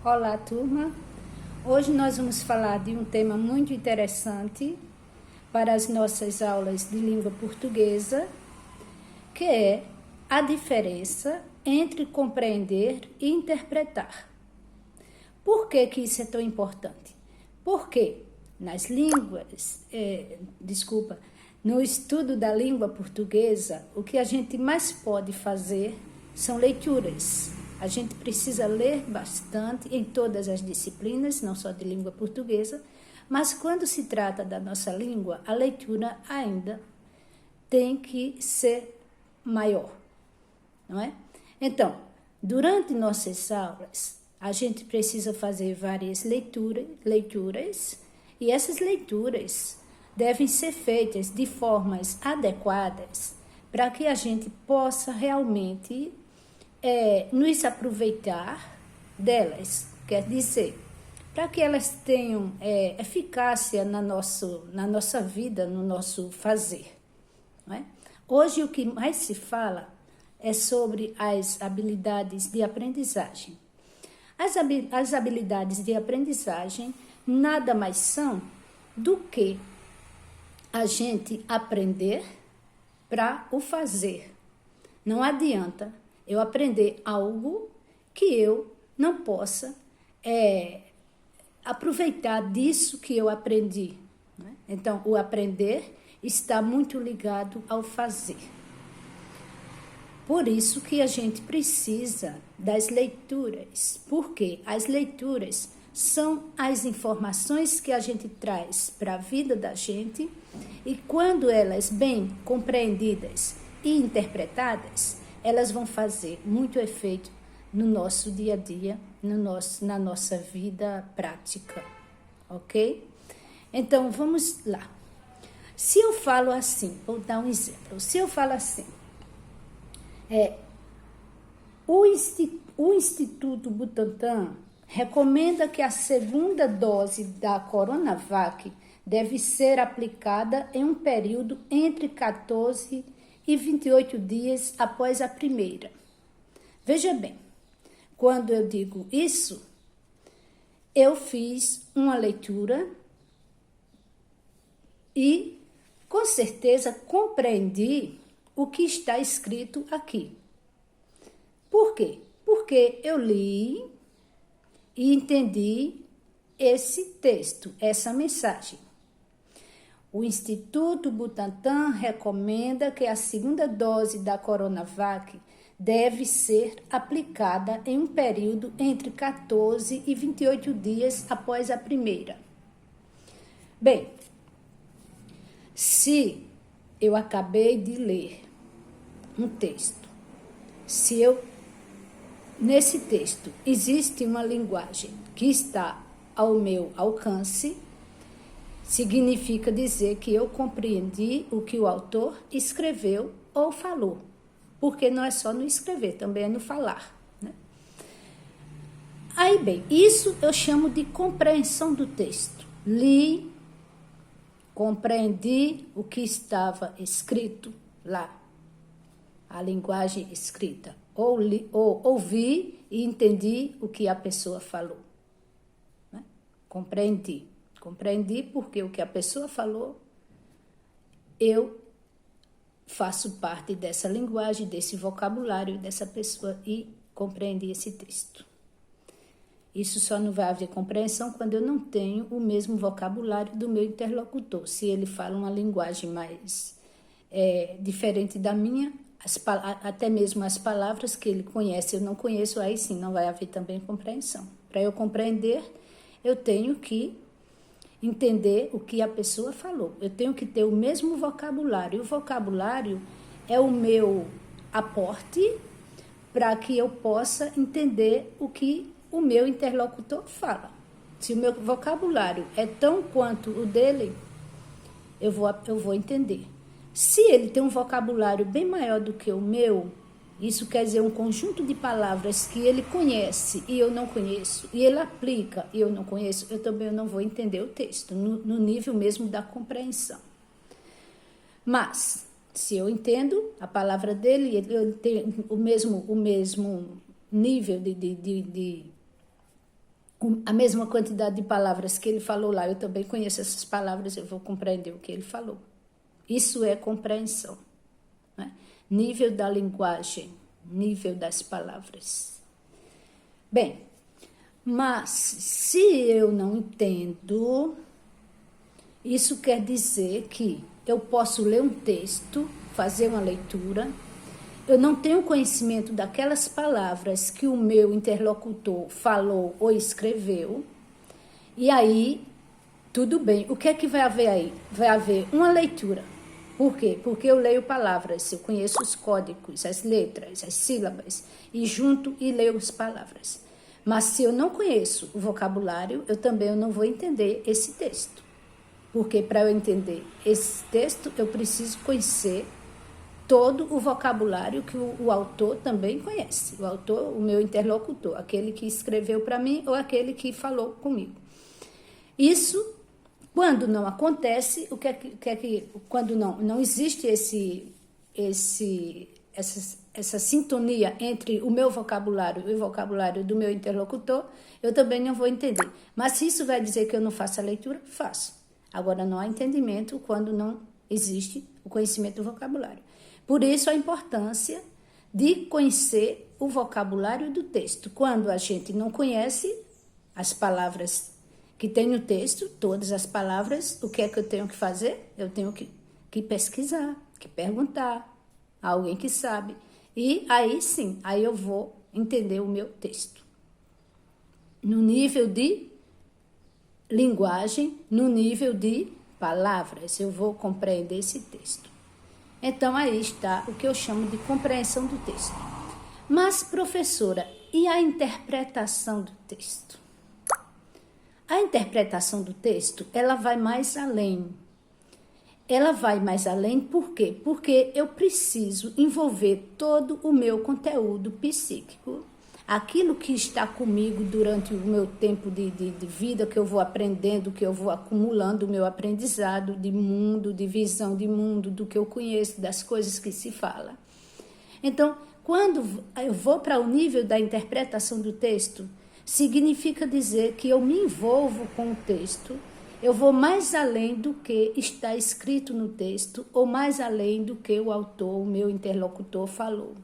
Olá, turma! Hoje nós vamos falar de um tema muito interessante para as nossas aulas de língua portuguesa, que é a diferença entre compreender e interpretar. Por que que isso é tão importante? Porque nas línguas, no estudo da língua portuguesa, o que a gente mais pode fazer são leituras. A gente precisa ler bastante em todas as disciplinas, não só de língua portuguesa, mas quando se trata da nossa língua, a leitura ainda tem que ser maior, não é? Então, durante nossas aulas, a gente precisa fazer várias leituras, e essas leituras devem ser feitas de formas adequadas para que a gente possa realmente nos aproveitar delas, quer dizer, para que elas tenham eficácia na nossa vida, no nosso fazer. Não é? Hoje o que mais se fala é sobre as habilidades de aprendizagem. As habilidades de aprendizagem nada mais são do que a gente aprender para o fazer. Não adianta eu aprender algo que eu não possa aproveitar disso que eu aprendi. Né? Então, o aprender está muito ligado ao fazer. Por isso que a gente precisa das leituras, porque as leituras são as informações que a gente traz para a vida da gente, e quando elas bem compreendidas e interpretadas, elas vão fazer muito efeito no nosso dia a dia, na nossa vida prática, ok? Então, vamos lá. Se eu falo assim, vou dar um exemplo. Se eu falo assim, o Instituto Butantan recomenda que a segunda dose da Coronavac deve ser aplicada em um período entre 14 e 28 dias após a primeira. Veja bem, quando eu digo isso, eu fiz uma leitura e, com certeza, compreendi o que está escrito aqui. Por quê? Porque eu li e entendi esse texto, essa mensagem. O Instituto Butantan recomenda que a segunda dose da Coronavac deve ser aplicada em um período entre 14 e 28 dias após a primeira. Bem, se eu acabei de ler um texto, nesse texto existe uma linguagem que está ao meu alcance, significa dizer que eu compreendi o que o autor escreveu ou falou, porque não é só no escrever, também é no falar. Né? Aí bem, isso eu chamo de compreensão do texto. Li, compreendi o que estava escrito lá, a linguagem escrita. Ou ouvi e entendi o que a pessoa falou. Né? Compreendi porque o que a pessoa falou, eu faço parte dessa linguagem, desse vocabulário dessa pessoa e compreendi esse texto. Isso só não vai haver compreensão quando eu não tenho o mesmo vocabulário do meu interlocutor. Se ele fala uma linguagem mais diferente da minha, até mesmo as palavras que ele conhece eu não conheço, aí sim não vai haver também compreensão. Para eu compreender, eu tenho que entender o que a pessoa falou. Eu tenho que ter o mesmo vocabulário. O vocabulário é o meu aporte para que eu possa entender o que o meu interlocutor fala. Se o meu vocabulário é tão quanto o dele, eu vou entender. Se ele tem um vocabulário bem maior do que o meu, isso quer dizer um conjunto de palavras que ele conhece e eu não conheço, e ele aplica e eu não conheço, eu também não vou entender o texto, no nível mesmo da compreensão. Mas, se eu entendo a palavra dele, eu tenho o mesmo nível de com a mesma quantidade de palavras que ele falou lá, eu também conheço essas palavras, eu vou compreender o que ele falou. Isso é compreensão, né? Nível da linguagem, nível das palavras. Bem, mas se eu não entendo, isso quer dizer que eu posso ler um texto, fazer uma leitura, eu não tenho conhecimento daquelas palavras que o meu interlocutor falou ou escreveu, e aí, tudo bem. O que é que vai haver aí? Vai haver uma leitura. Por quê? Porque eu leio palavras, eu conheço os códigos, as letras, as sílabas, e junto e leio as palavras. Mas se eu não conheço o vocabulário, eu também não vou entender esse texto. Porque para eu entender esse texto, eu preciso conhecer todo o vocabulário que o autor também conhece. O autor, o meu interlocutor, aquele que escreveu para mim ou aquele que falou comigo. Isso, quando não acontece, quando não existe essa sintonia entre o meu vocabulário e o vocabulário do meu interlocutor, eu também não vou entender. Mas se isso vai dizer que eu não faço a leitura, faço. Agora, não há entendimento quando não existe o conhecimento do vocabulário. Por isso, a importância de conhecer o vocabulário do texto. Quando a gente não conhece as palavras que tem no texto, todas as palavras, o que é que eu tenho que fazer? Eu tenho que pesquisar, que perguntar a alguém que sabe. E aí sim, aí eu vou entender o meu texto. No nível de linguagem, no nível de palavras, eu vou compreender esse texto. Então, aí está o que eu chamo de compreensão do texto. Mas, professora, e a interpretação do texto? A interpretação do texto, ela vai mais além. Ela vai mais além por quê? Porque eu preciso envolver todo o meu conteúdo psíquico, aquilo que está comigo durante o meu tempo de vida, que eu vou aprendendo, que eu vou acumulando o meu aprendizado de mundo, de visão de mundo, do que eu conheço, das coisas que se fala. Então, quando eu vou para o nível da interpretação do texto, significa dizer que eu me envolvo com o texto, eu vou mais além do que está escrito no texto, ou mais além do que o autor, o meu interlocutor, falou.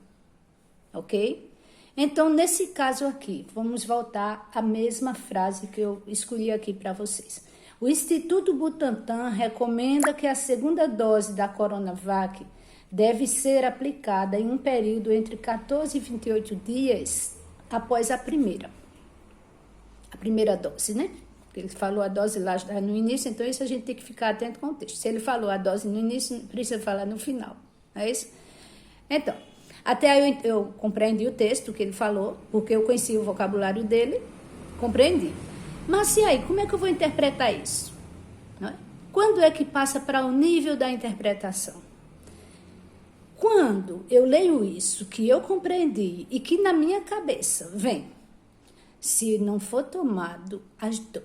Ok? Então, nesse caso aqui, vamos voltar à mesma frase que eu escolhi aqui para vocês. O Instituto Butantan recomenda que a segunda dose da Coronavac deve ser aplicada em um período entre 14 e 28 dias após a primeira dose, né? Ele falou a dose lá no início, então isso a gente tem que ficar atento com o texto. Se ele falou a dose no início, precisa falar no final, não é isso? Então, até aí eu compreendi o texto que ele falou, porque eu conheci o vocabulário dele, compreendi. Mas e aí, como é que eu vou interpretar isso? Não é? Quando é que passa para o nível da interpretação? Quando eu leio isso, que eu compreendi e que na minha cabeça vem, se não for tomado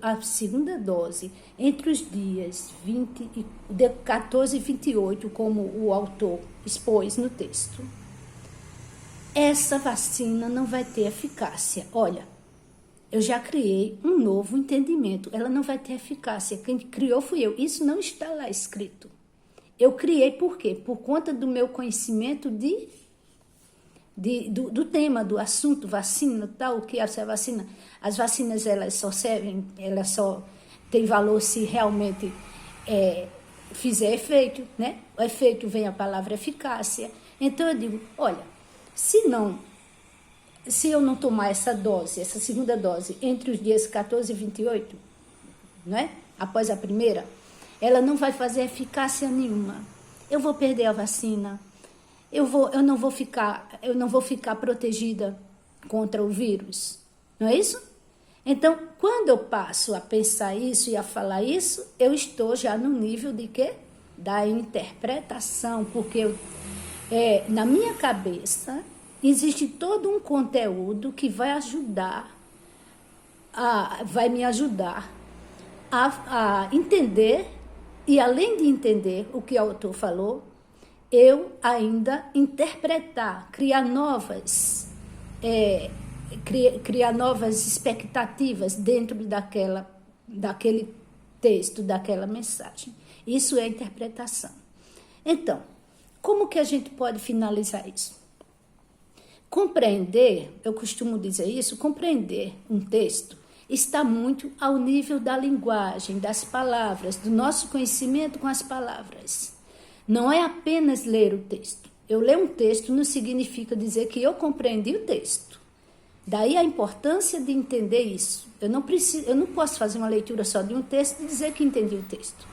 a segunda dose entre os dias 14 e 28, como o autor expôs no texto, essa vacina não vai ter eficácia. Olha, eu já criei um novo entendimento. Ela não vai ter eficácia. Quem criou fui eu. Isso não está lá escrito. Eu criei por quê? Por conta do meu conhecimento do tema, do assunto, vacina, tal, o que é essa vacina. As vacinas, elas só têm valor se realmente fizer efeito, né? O efeito vem a palavra eficácia. Então eu digo, olha, se eu não tomar essa segunda dose, entre os dias 14 e 28, não é? Após a primeira, ela não vai fazer eficácia nenhuma. Eu vou perder a vacina. Eu não vou ficar protegida contra o vírus. Não é isso? Então, quando eu passo a pensar isso e a falar isso, eu estou já no nível de quê? Da interpretação, porque na minha cabeça existe todo um conteúdo que vai me ajudar a entender, e além de entender o que o autor falou, eu ainda interpretar, criar novas criar novas expectativas dentro daquele texto, daquela mensagem. Isso é interpretação. Então, como que a gente pode finalizar isso? Compreender, eu costumo dizer isso, compreender um texto está muito ao nível da linguagem, das palavras, do nosso conhecimento com as palavras. Não é apenas ler o texto. Eu ler um texto não significa dizer que eu compreendi o texto. Daí a importância de entender isso. Eu não posso fazer uma leitura só de um texto e dizer que entendi o texto.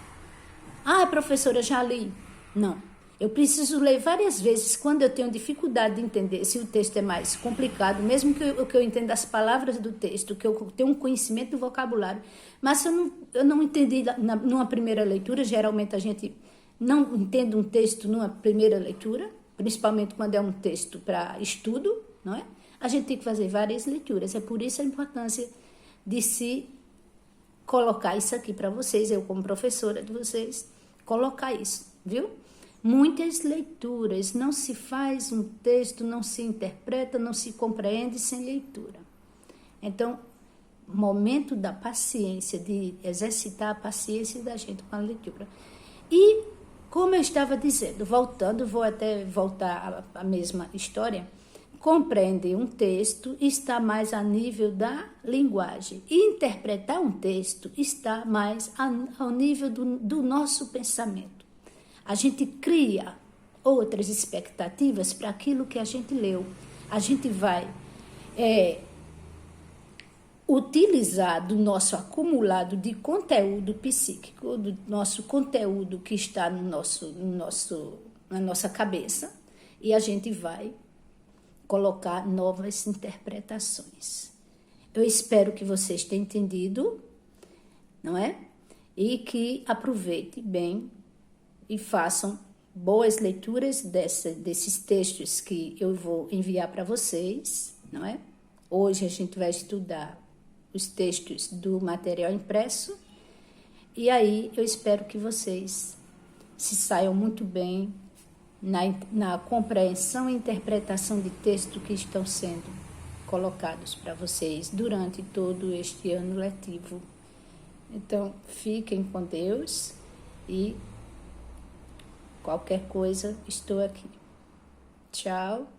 Ah, professora, já li. Não. Eu preciso ler várias vezes quando eu tenho dificuldade de entender se o texto é mais complicado, mesmo que eu entenda as palavras do texto, que eu tenha um conhecimento do vocabulário. Mas se eu não entendi numa primeira leitura, geralmente a gente não entende um texto numa primeira leitura, principalmente quando é um texto para estudo, não é? A gente tem que fazer várias leituras. É por isso a importância de se colocar isso aqui para vocês, eu como professora de vocês, colocar isso, viu? Muitas leituras, não se faz um texto, não se interpreta, não se compreende sem leitura. Então, momento da paciência, de exercitar a paciência da gente com a leitura. E, como eu estava dizendo, vou até voltar à mesma história, compreender um texto está mais a nível da linguagem. E interpretar um texto está mais ao nível do nosso pensamento. A gente cria outras expectativas para aquilo que a gente leu. A gente vai utilizar do nosso acumulado de conteúdo psíquico, do nosso conteúdo que está na nossa cabeça, e a gente vai colocar novas interpretações. Eu espero que vocês tenham entendido, não é? E que aproveitem bem e façam boas leituras desses textos que eu vou enviar para vocês, não é? Hoje a gente vai estudar os textos do material impresso e aí eu espero que vocês se saiam muito bem na compreensão e interpretação de texto que estão sendo colocados para vocês durante todo este ano letivo. Então, fiquem com Deus e qualquer coisa, estou aqui. Tchau.